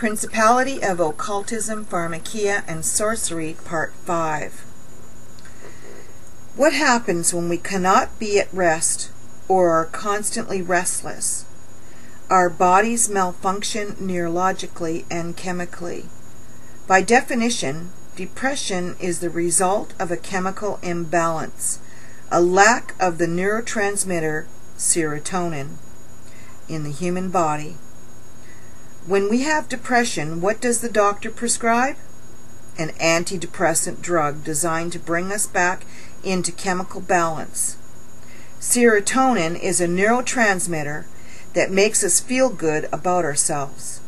Principality of Occultism Pharmakia and Sorcery, Part 5. What happens when we cannot be at rest or are constantly restless? Our bodies malfunction neurologically and chemically. By definition, depression is the result of a chemical imbalance, a lack of the neurotransmitter serotonin in the human body. When we have depression, what does the doctor prescribe? An antidepressant drug designed to bring us back into chemical balance. Serotonin is a neurotransmitter that makes us feel good about ourselves.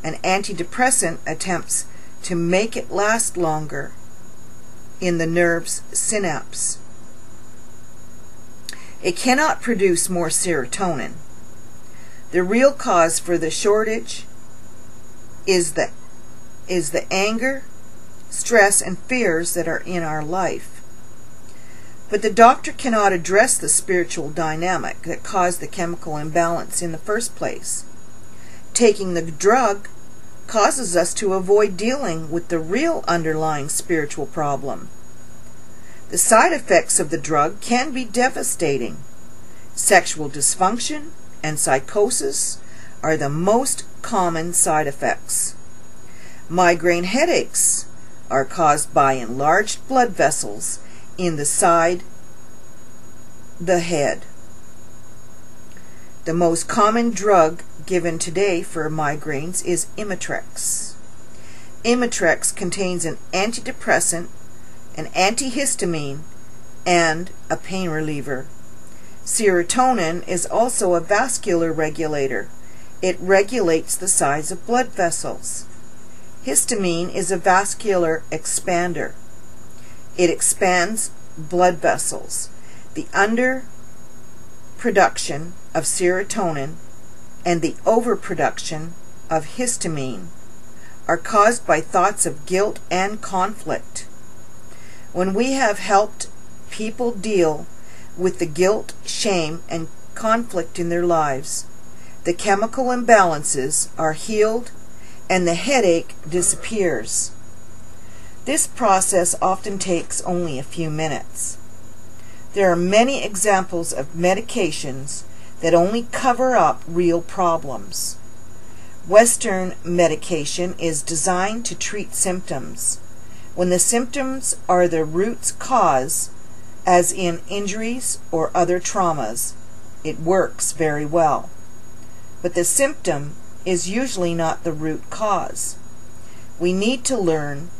An antidepressant attempts to make it last longer in the nerve's synapse. It cannot produce more serotonin. The real cause for the shortage is the anger, stress, and fears that are in our life. But the doctor cannot address the spiritual dynamic that caused the chemical imbalance in the first place. Taking the drug causes us to avoid dealing with the real underlying spiritual problem. The side effects of the drug can be devastating. Sexual dysfunction and psychosis are the most common side effects. Migraine headaches are caused by enlarged blood vessels in the head. The most common drug given today for migraines is Imitrex. Imitrex contains an antidepressant, an antihistamine, and a pain reliever. Serotonin is also a vascular regulator. It regulates the size of blood vessels. Histamine is a vascular expander. It expands blood vessels. The underproduction of serotonin and the overproduction of histamine are caused by thoughts of guilt and conflict. When we have helped people deal with the guilt, shame, and conflict in their lives, the chemical imbalances are healed and the headache disappears. This process often takes only a few minutes. There are many examples of medications that only cover up real problems. Western medication is designed to treat symptoms. When the symptoms are the root cause, as in injuries or other traumas, it works very well. But the symptom is usually not the root cause. We need to learn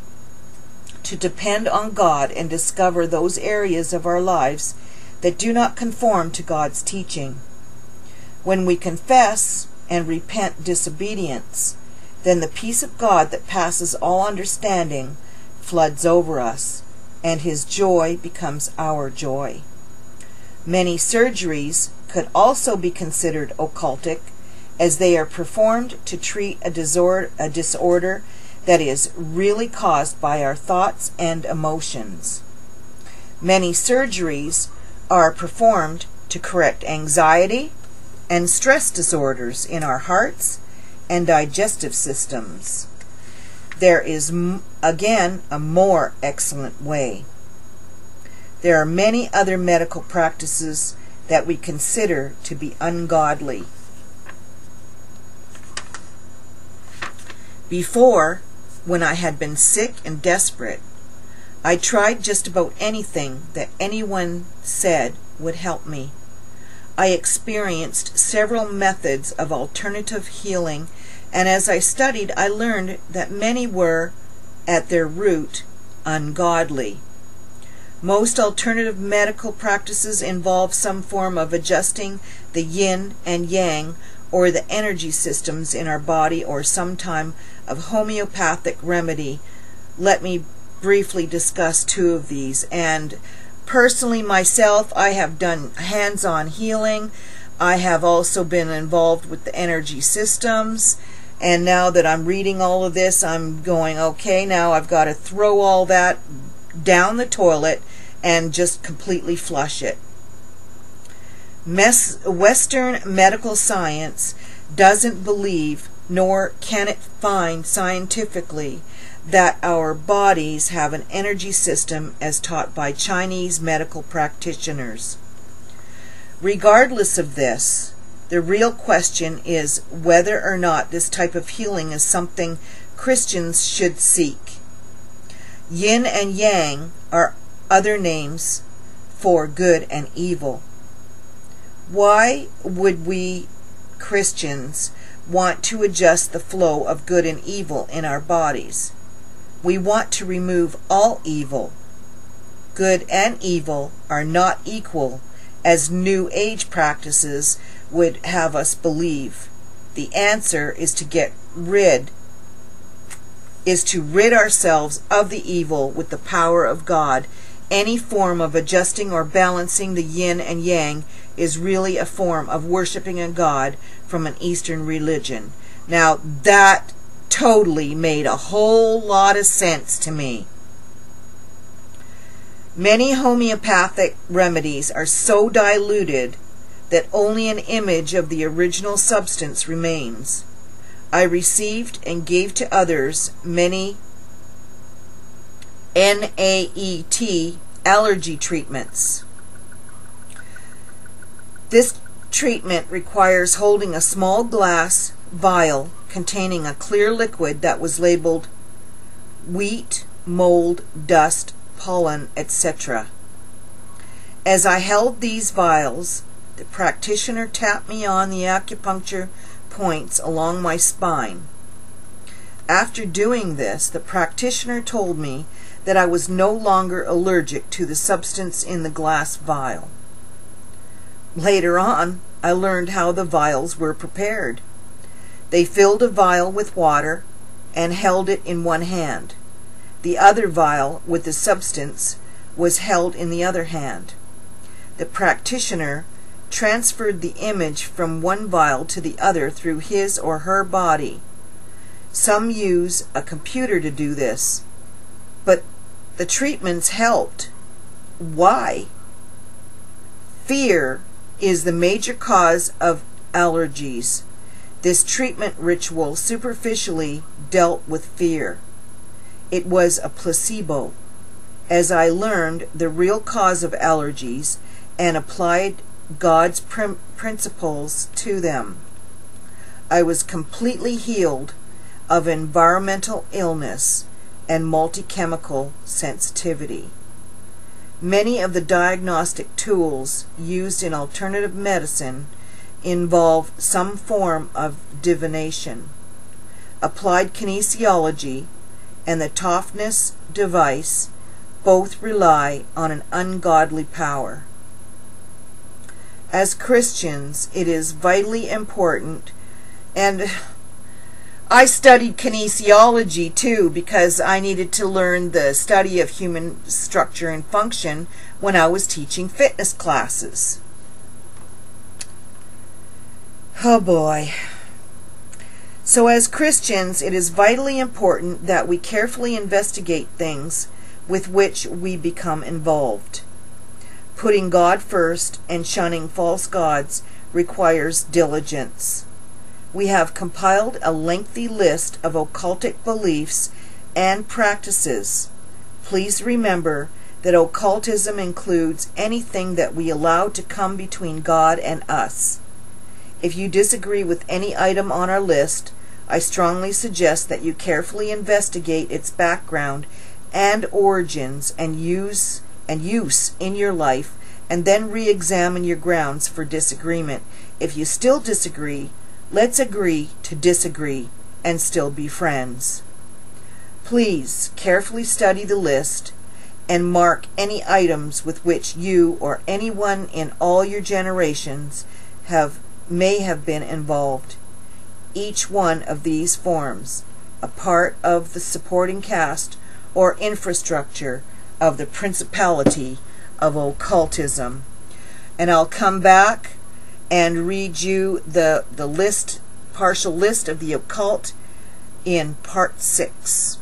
to depend on God and discover those areas of our lives that do not conform to God's teaching. When we confess and repent disobedience, then the peace of God that passes all understanding floods over us, and His joy becomes our joy. Many surgeries could also be considered occultic, as they are performed to treat a disorder that is really caused by our thoughts and emotions. Many surgeries are performed to correct anxiety and stress disorders in our hearts and digestive systems. There is, again, a more excellent way. There are many other medical practices that we consider to be ungodly. Before, when I had been sick and desperate, I tried just about anything that anyone said would help me. I experienced several methods of alternative healing, and as I studied, I learned that many were, at their root, ungodly. Most alternative medical practices involve some form of adjusting the yin and yang, or the energy systems in our body, or some type of homeopathic remedy. Let me briefly discuss two of these. And personally myself, I have done hands-on healing. I have also been involved with the energy systems, and now that I'm reading all of this, I'm going, okay, now I've got to throw all that down the toilet and just completely flush it. Western medical science doesn't believe nor can it find scientifically that our bodies have an energy system as taught by Chinese medical practitioners. Regardless of this, the real question is whether or not this type of healing is something Christians should seek. Yin and Yang are other names for good and evil. Why would we Christians want to adjust the flow of good and evil in our bodies? We want to remove all evil. Good and evil are not equal, as New Age practices would have us believe. The answer is to rid ourselves of the evil with the power of God. Any form of adjusting or balancing the yin and yang is really a form of worshiping a god from an Eastern religion. Now that totally made a whole lot of sense to me. Many homeopathic remedies are so diluted that only an image of the original substance remains. I received and gave to others many NAET allergy treatments. This treatment requires holding a small glass vial containing a clear liquid that was labeled wheat, mold, dust, pollen, etc. As I held these vials, the practitioner tapped me on the acupuncture points along my spine. After doing this, the practitioner told me that I was no longer allergic to the substance in the glass vial. Later on, I learned how the vials were prepared. They filled a vial with water and held it in one hand. The other vial with the substance was held in the other hand. The practitioner transferred the image from one vial to the other through his or her body. Some use a computer to do this, but the treatments helped. Why? Fear is the major cause of allergies. This treatment ritual superficially dealt with fear. It was a placebo, as I learned the real cause of allergies and applied God's principles to them. I was completely healed of environmental illness and multi-chemical sensitivity. Many of the diagnostic tools used in alternative medicine involve some form of divination. Applied kinesiology and the Toughness device both rely on an ungodly power. As Christians, it is vitally important, and I studied kinesiology too because I needed to learn the study of human structure and function when I was teaching fitness classes. Oh boy. So as Christians, it is vitally important that we carefully investigate things with which we become involved. Putting God first and shunning false gods requires diligence. We have compiled a lengthy list of occultic beliefs and practices. Please remember that occultism includes anything that we allow to come between God and us. If you disagree with any item on our list, I strongly suggest that you carefully investigate its background and origins and use in your life, and then re-examine your grounds for disagreement. If you still disagree, let's agree to disagree and still be friends. Please carefully study the list and mark any items with which you or anyone in all your generations may have been involved. Each one of these forms a part of the supporting cast or infrastructure of the principality of occultism. And I'll come back and read you the partial list of the occult in part 6.